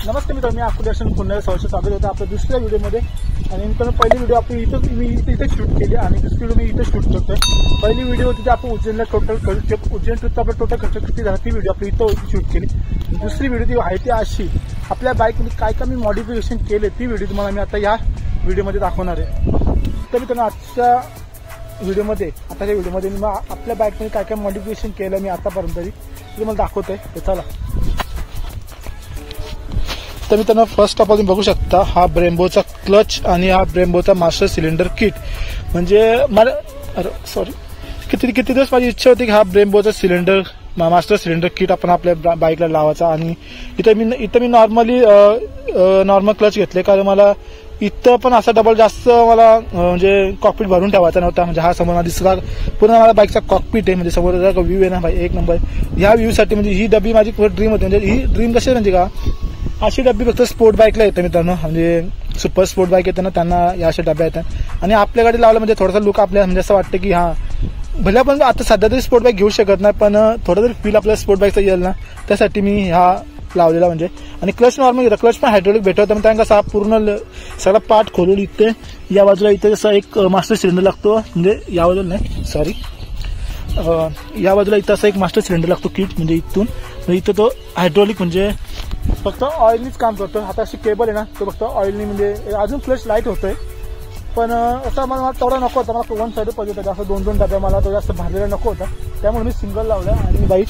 नमस्ते मित्रांनो, मी आकुदर्शन पुन्हा स्वागत होतं आपल्या दुसऱ्या व्हिडिओमध्ये. आणि मित्रांनो, पहिली व्हिडिओ आपली इथे शूट केली आणि दुसरी व्हिडिओ मी इथे शूट करतोय. पहिली व्हिडिओ होती ते आपण उज्जैनला उज्जैन ट्रिपचा आपला टोटल खर्च किती झाला ती व्हिडिओ आपली इथं शूट केली. दुसरी व्हिडिओ ती आहे ती अशी, आपल्या बाईकमध्ये काय काय मी मॉडिफिकेशन केले ती व्हिडिओ तुम्हाला मी आता या व्हिडिओमध्ये दाखवणार आहे. तर मित्रांनो, आजच्या व्हिडिओमध्ये मी आपल्या बाईकमध्ये काय काय मॉडिफिकेशन केलं मी आतापर्यंत तरी तुम्हाला दाखवतोय. तर चला. तर मित्रांनो, फर्स्ट ऑफ ऑल तुम्ही बघू शकता हा ब्रेम्बोचा क्लच आणि हा ब्रेम्बोचा मास्टर सिलेंडर किट. म्हणजे मला किती दिवस माझी इच्छा होती की हा ब्रेम्बोचा सिलेंडर मास्टर सिलेंडर किट आपण आपल्या बाईकला लावायचा. आणि इथं मी नॉर्मल क्लच घेतले, कारण मला इथं पण असा डबल जास्त मला म्हणजे कॉकपीट भरून ठेवायचा नव्हता. म्हणजे हा समोर दिसला पूर्ण मला बाईकचा कॉकपीट आहे, म्हणजे समोर व्ह्यू आहे ना भाई एक नंबर. ह्या व्ह्यूसाठी म्हणजे ही डबी माझी ड्रीम होती. म्हणजे ही ड्रीम कशी म्हणजे का अशी डबी फक्त स्पोर्ट बाईकला येते मित्रांनो, म्हणजे सुपर स्पोर्ट बाईक येते ना त्यांना या अशा डब्या येतात. आणि आपल्या गाडी लावलं म्हणजे थोडासा लुक आपल्या म्हणजे असं वाटतं की हा भले आपण आता सध्या तरी स्पोर्ट बाईक घेऊ शकत नाही, पण थोडा तरी फील आपल्याला स्पोर्ट बाईकचा येईल ना, त्यासाठी मी हा लावलेला. म्हणजे आणि क्लच नॉर्मल घेतो, क्लच पण हायड्रोलिक भेटत होतं. त्यामुळे कसा पूर्ण सगळा पार्ट खोलून इथे या बाजूला इथे जसा एक मास्टर सिलेंडर लागतो, म्हणजे या बाजूला नाही सॉरी या बाजूला इथं असा एक मास्टर सिलेंडर लागतो किट. म्हणजे इथं तो हायड्रोलिक म्हणजे फक्त ऑइलनीच काम करतो. आता अशी केबल आहे ना, तो फक्त ऑइलनी म्हणजे अजून फ्लश लाईट होतोय, पण असं मला तेवढा नको होता. मला वन साईड पाहिजे होता, असं 2-2 डब्या मला तो जास्त भरलेला नको होता, त्यामुळे मी सिंगल लावला. आणि बाईक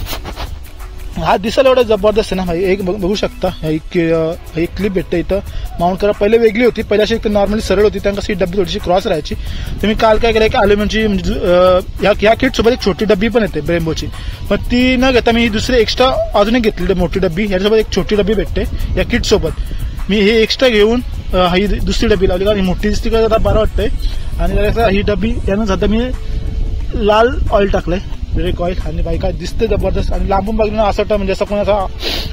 हा दिसायला एवढा जबरदस्त आहे ना भाई. एक बघू शकता एक क्लिप भेटते इथं माउंट करा. पहिले वेगळी होती, पहिल्या अशी नॉर्मली सरळ होती, त्यांना ही डब्बी थोडीशी क्रॉस राहायची. तर मी काल काय केलं की अल्युमिनियमची म्हणजे ह्या किट सोबत एक छोटी डब्बी पण येते ब्रेम्बोची, पण ती न घेता मी ही दुसरी एक्स्ट्रा अजून एक घेतली मोठी डब्बी. याच्यासोबत एक छोटी डब्बी भेटते या किट सोबत. मी हे एक्स्ट्रा घेऊन ही दुसरी डब्बी लावली, कारण मोठी दिसती का बरं वाटतंय. आणि ही डब्बी यानं सध्या मी लाल ऑइल टाकलंय, ब्रेक ऑइल. आणि बाईक काय दिसते जबरदस्त. आणि लांबून बघणं असं वाटतं म्हणजे असं कोणाचा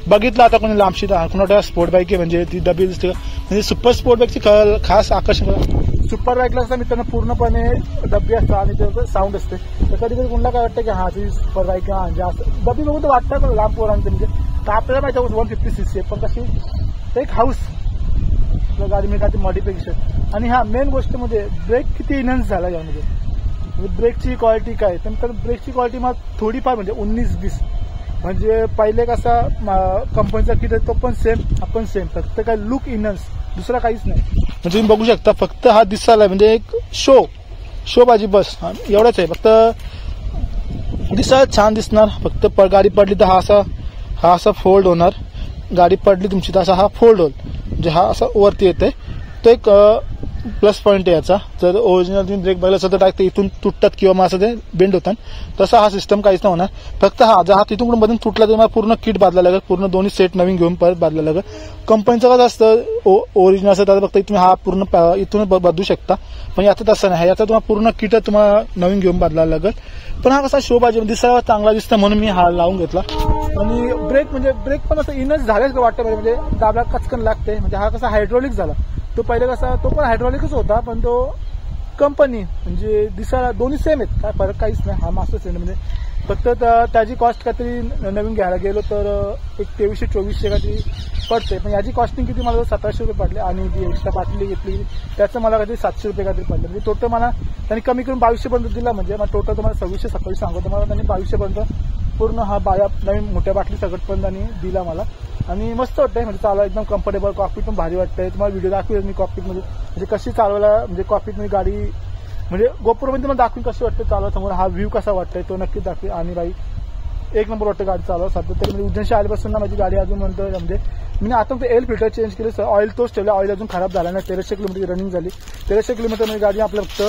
बघितलं आता कोणी लांबशी कुणाला स्पोर्ट बाईक आहे म्हणजे ती डबी दिसते. म्हणजे सुपर स्पोर्ट बाईकची खास आकर्षण सुपर बाईकला असं मित्रांनो पूर्णपणे डब्बी असतात आणि त्याचं साऊंड असते. तर कधी कधी कुणाला काय वाटतं की हा ती सुपर बाईक आहे जास्त डब्बी बघून तर वाटतं, पण लांब पोरांचं म्हणजे तर आपल्याला माहिती आहे 150cc आहे, पण कशी एक हाऊस गाडी मी काय मॉडिफिकेशन. आणि हा मेन गोष्ट म्हणजे ब्रेक किती इन्हान्स झाला यामध्ये, ब्रेकची क्वालिटी काय. तर ब्रेकची क्वालिटी मला थोडीफार म्हणजे 19-20 म्हणजे पहिले कसा कंपनीचा किट आहे तो पण सेम, आपण सेम, फक्त काय लुक इन्हान्स दुसरा काहीच नाही. म्हणजे तुम्ही बघू शकता फक्त हा दिसायला म्हणजे एक शो बाजी बस एवढाच आहे. फक्त दिसायला छान दिसणार, फक्त गाडी पडली तर हा असा फोल्ड होणार. गाडी पडली तुमची तर असा हा फोल्ड होईल, म्हणजे हा असा वरती येते. तो एक प्लस पॉईंट आहे याचा. जर ओरिजिनल तुम्ही ब्रेक बघला असं तर डायरेक्ट इथून तुटतात किंवा मग असं ते बेंड होतात, तसा हा सिस्टम काहीच नाही होणार. फक्त हा तिथून मधून तुटला तर मला पूर्ण किट बदलायला लागेल, पूर्ण दोन्ही सेट नवीन घेऊन परत बदलायला लागेल. कंपनीचं कसं असतं ओरिजिनल असं तर फक्त तुम्ही हा पूर्ण इथून बदलू शकता, पण याचं तसं नाही. याचा तुम्हाला पूर्ण किट तुम्हाला नवीन घेऊन बदलायला लागेल. पण हा कसा शोबाजी दिसायला चांगला दिसतं म्हणून मी हा लावून घेतला. आणि ब्रेक पण असं इनच झालेच का वाटतं, म्हणजे दाबला कचकन लागते. म्हणजे हा कसा हायड्रोलिक झाला, तो पहिले कसा तो पण हायड्रोलिकच होता, पण तो कंपनी म्हणजे दिसायला दोन्ही सेम आहेत, काय फरक काहीच नाही. हा मास्टर सिलेंडर म्हणजे फक्त त्याची कॉस्ट काहीतरी नवीन घ्यायला गेलो तर एक 2300-2400 काहीतरी पडते, पण याची कॉस्टिंग किती मला 1700 रुपये पडले. आणि ती एक्स्ट्रा बाटली घेतली त्याचं मला काहीतरी 700 रुपये काहीतरी पडले. म्हणजे टोटल मला त्यांनी कमी करून 2200 पर्यंत दिला. म्हणजे मला टोटल तुम्हाला 2627 सांगतो, मला त्यांनी 2200 पर्यंत पूर्ण हा नवीन मोठ्या बाटली सगळं पण त्यांनी दिला मला. आणि मस्त वाटतंय म्हणजे चालवा एकदम कम्फर्टेबल. कॉकपीट पण भारी वाटतंय. तुम्हाला व्हिडिओ दाखवेल मी कॉकपीटमध्ये म्हणजे कशी चालवायला, म्हणजे कॉकपीटमध्ये गाडी म्हणजे गोप्रोमध्ये तुम्हाला दाखवून कशी वाटते चालवा, समोर हा व्ह्यू कसा वाटतंय तो नक्कीच दाखवेल. आणि बाई एक नंबर वाटतं गाडी चालवा. सध्या तरी म्हणजे उज्जैनशी आल्यापासून ना माझी गाडी अजून म्हणतो म्हणजे मी आता फक्त एअर फिल्टर चेंज केलं, ऑइल तोच ठेवला. ऑइल अजून खराब झाला नाही. 1300 किलोमीटर रनिंग झाली. 1300 किलोमीटर म्हणजे गाडी आपलं फक्त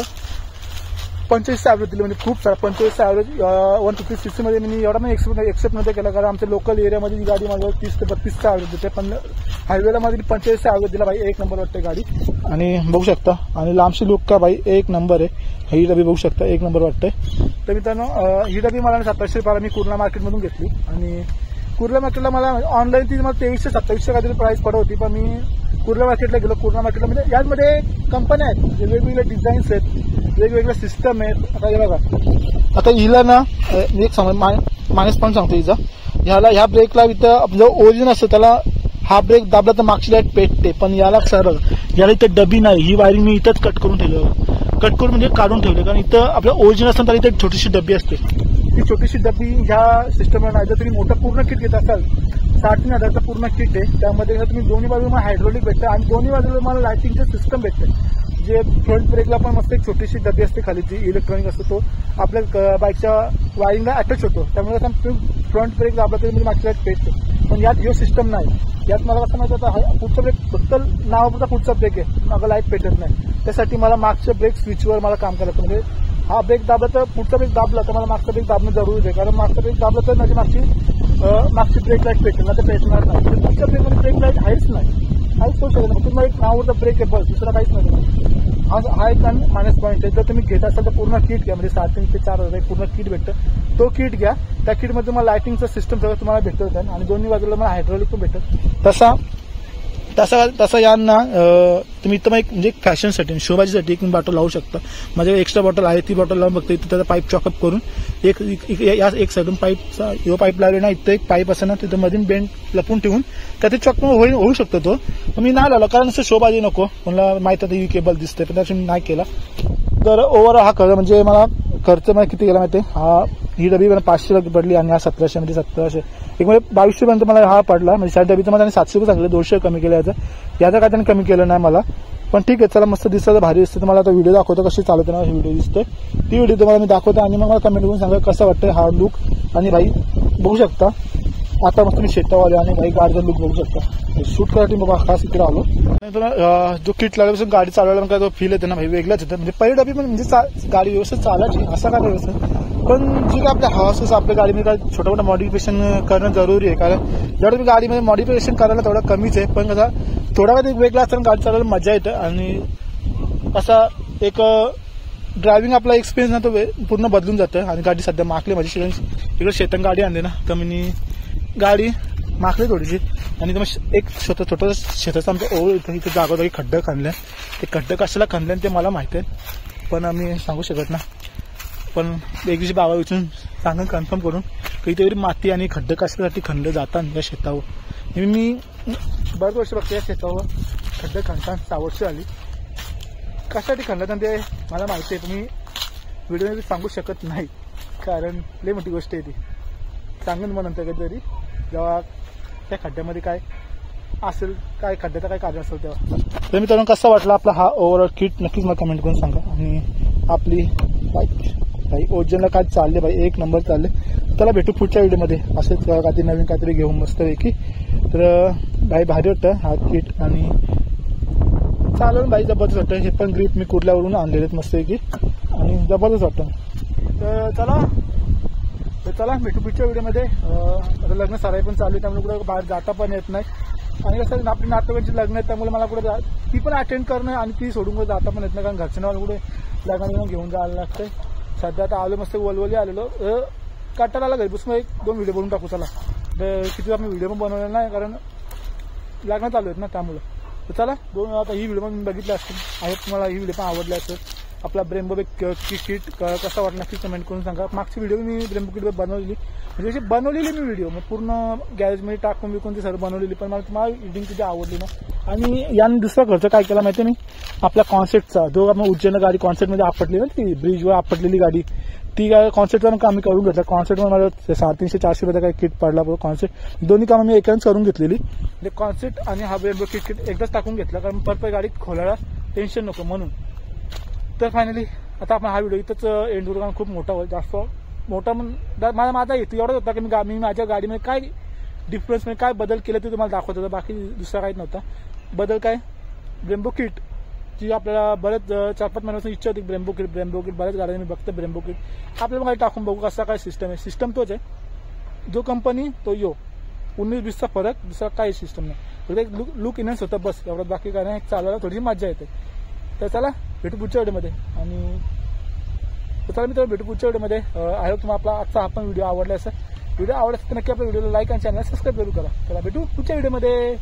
45 ॲव्हरेज दिली, म्हणजे खूप सारा 45 ॲव्हरेज 150cc मध्ये मी एवढा पण एक्सेप्ट नव्हतं केला, कारण आमच्या लोकल एरियामध्ये ही गाडी माझ्या 30 ते 32चा ॲव्हरेज देते, पण हायवेला मध्ये 45 ॲव्हरेज दिला भाई. एक नंबर वाटते गाडी. आणि बघू शकता आणि लांबशी लुक का भाई एक नंबर आहे. ही डबी बघू शकता एक नंबर वाटते. तर मित्रांनो, ही डबी मला 700 रुपयाला मी कुर्ला मार्केटमधून घेतली. आणि कुर्ला मार्केटला मला ऑनलाईन ती मला 2300-2700 काहीतरी प्राईस पडत होती, पण मी कुर्ला मार्केटला गेलो. कुर्ला मार्केटला म्हणजे यामध्ये कंपन्या आहेत, वेगवेगळे डिझाईन्स आहेत, वेगवेगळे सिस्टम आहेत. आता हे बघा, आता हिला ना एक मायनस पण सांगतो हिचा, ह्या ब्रेकला इथं आपलं ओरिजिन असतं त्याला हा ब्रेक दाबला तर मागची लाईट पेटते, पण याला सरळ याला इथे डबी नाही, ही वायरिंग मी इथंच कट करून ठेवलं, कट करून म्हणजे काढून ठेवलं, कारण इथं आपलं ओरिजिनल असताना तर इथे छोटीशी डबी असते, ती छोटीशी डबी ह्या सिस्टमला नाही. जर तुम्ही मोठं पूर्ण किट घेत असाल 3,500 पूर्ण किट आहे, त्यामध्ये तुम्ही दोन्ही बाजूला मला हायड्रोलिक भेटतं आणि दोन्ही बाजूला मला लायटिंगचं सिस्टम भेटतं. जे फ्रंट ब्रेकला पण मस्त एक छोटीशी डबी असते खाली, जी इलेक्ट्रॉनिक असतो, तो आपल्या बाईकच्या वायरिंगला अटॅच होतो, त्यामुळे फ्रंट ब्रेक दाबला तरी म्हणजे मागची लाईट पेटते. पण यात हे सिस्टम नाही. यात मला कसं माहिती होतं, पुढचा ब्रेक फक्त नावापुरता पुढचा ब्रेक आहे, मागं लाईट पेटत नाही. त्यासाठी मला मागच्या ब्रेक स्विचवर मला काम करायचं. म्हणजे हा ब्रेक दाबला तर पुढचा ब्रेक दाबला तर मला मागचा ब्रेक दाबणं जरुरी आहे, कारण मागचा ब्रेक दाबला तर माझी मागची ब्रेक लाईट पेटेल ना, तर पेटणार नाही. पुढच्या ब्रेकमध्ये ब्रेक लाईट आहेच नाही, काहीच होऊ शकत नाही. फक्त एक नावावरचा ब्रेक आहे बस, दुसरा काहीच नाही. हा एक मायनस पॉईंट आहे. जर तुम्ही घेत असाल तर पूर्ण किट घ्या, म्हणजे 3,500 ते 4,000 पूर्ण किट भेटतं, तो किट घ्या. त्या किटमध्ये तुम्हाला लायटिंगचं सिस्टम सगळं तुम्हाला भेटत आणि दोन्ही बाजूला मला हायड्रोलिक पण भेटत. तसा यांना तुम्ही इथं एक म्हणजे फॅशनसाठी शोबाजीसाठी एक बॉटल लावू शकता. माझ्याकडे एक्स्ट्रा बॉटल आहे, ती बॉटल लावून बघते. इथं त्याचा पाईप चॉकअप करून एक साईडून पाईपचा यो पाईप लावले ना, इथं एक पाईप असं ना, तिथं मधून बेंड लपून ठेवून त्यात चॉक होऊ शकतो तो. मी नाही लावला कारण असं शोबाजी नको, मला माहिती आहे ही केबल दिसते, पण त्याच्याशी नाही केला. तर ओव्हरऑल हा खर्च म्हणजे मला खर्च मला किती गेला माहिती आहे. ही डबी मला 500 पडली आणि हा 1700 म्हणजे 1700 एक म्हणजे 2200 पर्यंत मला हा पडला. म्हणजे 60 डबीचं मला 700 रुपये सांगले, 200 कमी केलं याचं काय त्याने कमी केलं नाही मला. पण ठीक आहे, चला मस्त दिसतं, भारी दिसतं. तुम्हाला आता व्हिडिओ दाखवतो कशी चालवते ना, व्हिडिओ दिसते ती व्हिडिओ तुम्हाला मी दाखवतो आणि मग मला कमेंट करून सांगा कसं वाटतं हा लुक. आणि भाई बघू शकता आता मस्त मी शेतावाले आणि भाई गाडीचा लुक बघू शकता. शूट करायसाठी बाबा खास इकडे आलो. जो किट लागल्यापासून गाडी चालवायला मग काय तो फील येते ना भाई, वेगळाच येतं. म्हणजे पहिली डबी पण म्हणजे गाडी व्यवस्थित चालायची असं काय व्यवस्थित, पण जे काय आपल्या हवास आपल्या गाडीमध्ये काय छोटं मोठं मॉडिफिकेशन करणं जरुरी आहे. कारण जेवढं तुम्ही गाडीमध्ये मॉडिफिकेशन करायला तेवढं कमीच आहे, पण कसा थोडा वेळ वेगळा असताना गाडी चालवायला मजा येते. आणि असा एक ड्रायव्हिंग आपला एक्सपिरियन्स ना तो पूर्ण बदलून जातं. आणि गाडी सध्या माकली माझी, इकडे शेतन गाडी आणली ना, तर मी गाडी माकली थोडीशी. आणि मग एक छोटं शेताचं आमचं ओळ इथे जागोजागी खड्डं खणले, ते खड्डं कशाला खणले ते मला माहिती आहे, पण आम्ही सांगू शकत ना. पण एक दिवशी बाबा विचारून सांगा कन्फर्म करून की इथे माती आणि खड्डं कशासाठी खणलं जातात या शेतावर. मी बरेच वर्ष बघते या शेतावर खड्डं खणताना 6 वर्ष आली. कशासाठी खणलं तर ते मला माहिती आहे, तुम्ही व्हिडिओमध्ये सांगू शकत नाही, कारण लई मोठी गोष्ट आहे ती. सांगून मग नंतर कधीतरी जेव्हा त्या खड्ड्यामध्ये काय असेल, काय खड्ड्याचं काय कार्य असेल तेव्हा. तर मित्रांनो कसं वाटलं आपला हा ओव्हरऑल किट नक्कीच मला कमेंट करून सांगा. आणि आपली बाईक भाई ओरिजिनलला काय चालले भाई, एक नंबर चालले. त्याला भेटू पुढच्या व्हिडिओमध्ये असेच काहीतरी नवीन काहीतरी घेऊन मस्तपैकी. तर भाई भारी वाटतं हा किट आणि चालवून भाई जबरदस्त वाटतं. हे पण ग्रीप मी कुर्ल्यावरून आणलेले आहेत मस्तपैकी आणि जबरदस्त वाटतं. तर चला भेटू पुढच्या व्हिडिओमध्ये. आता लग्न सराई पण चालू आहे, त्यामुळे कुठे बाहेर जाता पण येत नाही. आणि कसं आपली नातेवाईकांची लग्न आहेत, त्यामुळे मला कुठे ती पण अटेंड करणं आणि ती सोडून कुठे जाता पण येत नाही, कारण घरच्यांना मला कुठे लग्नाला घेऊन जायला लागतं. सध्या आता आलो मस्त वलवली आलेलो, काटाला आला घरी बसून 1-2 व्हिडिओ बनवून टाकू. चला तर किती आम्ही व्हिडिओ पण बनवलेला नाही, कारण लग्न चालू आहेत ना त्यामुळं. तर चला आता ही व्हिडिओ पण बघितली असतील, आहेत तुम्हाला ही व्हिडिओ पण आवडली असेल. आपला ब्रेम्बो किट कसा वाटला नक्की कमेंट करून सांगा. मागची व्हिडिओ मी ब्रेम्बो किट बनवलेली, म्हणजे अशी बनवलेली मी व्हिडिओ मग पूर्ण गॅरेजमध्ये टाकून विकून ती सर्व बनवलेली, पण मला तुम्हाला एडिटिंग किती आवडली ना. आणि याने दुसरा खर्च काय केला माहिती आहे मी, आपल्या कॉन्सेप्टचा जो आपण उज्जैन गाडी कॉन्सेप्टमध्ये आपटली ना, ती ब्रिजवर आपटलेली गाडी, ती कॉन्सेप्टवर आम्ही करून घेतला. कॉन्सेप्टवर मला 350-400 रुपये काय किट पडला. कॉन्सेप्ट दोन्ही कामं मी एकच करून घेतलेली, म्हणजे कॉन्सेप्ट आणि हा ब्रेम्बो किट एकदाच टाकून घेतला, कारण परत गाडी खोलायला टेन्शन नको म्हणून. तर फायनली आता आपण हा व्हिडिओ इथंच एंड करू, कारण खूप मोठा होईल, जास्त मोठा माझा येतो एवढाच होता की मी माझ्या गाडीमध्ये काय डिफरन्स म्हणजे काय बदल केले ते तुम्हाला दाखवत होतं, बाकी दुसरा काहीच नव्हता. बदल काय ब्रेम्बो किट जी आपल्याला बरेच 4-5 महिन्यापासून इच्छा होती, ब्रेम्बो किट बऱ्याच गाड्या मी बघतो ब्रेम्बो किट. आपल्याला गाडी टाकून बघू कसा काय सिस्टम आहे. सिस्टम तोच आहे, जो कंपनी तो 19-20चा फरक, दुसरा काही सिस्टम नाही. फक्त एक लुक इनन्स होतं बस, एवढं बाकी काय नाही. चालायला थोडीशी मजा येते. तर चला भेटू पुढच्या व्हिडिओमध्ये. आणि चला मित्रांनो भेटू पुढच्या व्हिडिओमध्ये. आय होप तुम्हाला आपला आजचा हा पण व्हिडिओ आवडला असेल. व्हिडिओ आवडला असेल तर नक्की आपल्या व्हिडिओला लाईक आणि चॅनल सबस्क्राईब करू करा. चला भेटू पुढच्या व्हिडिओमध्ये.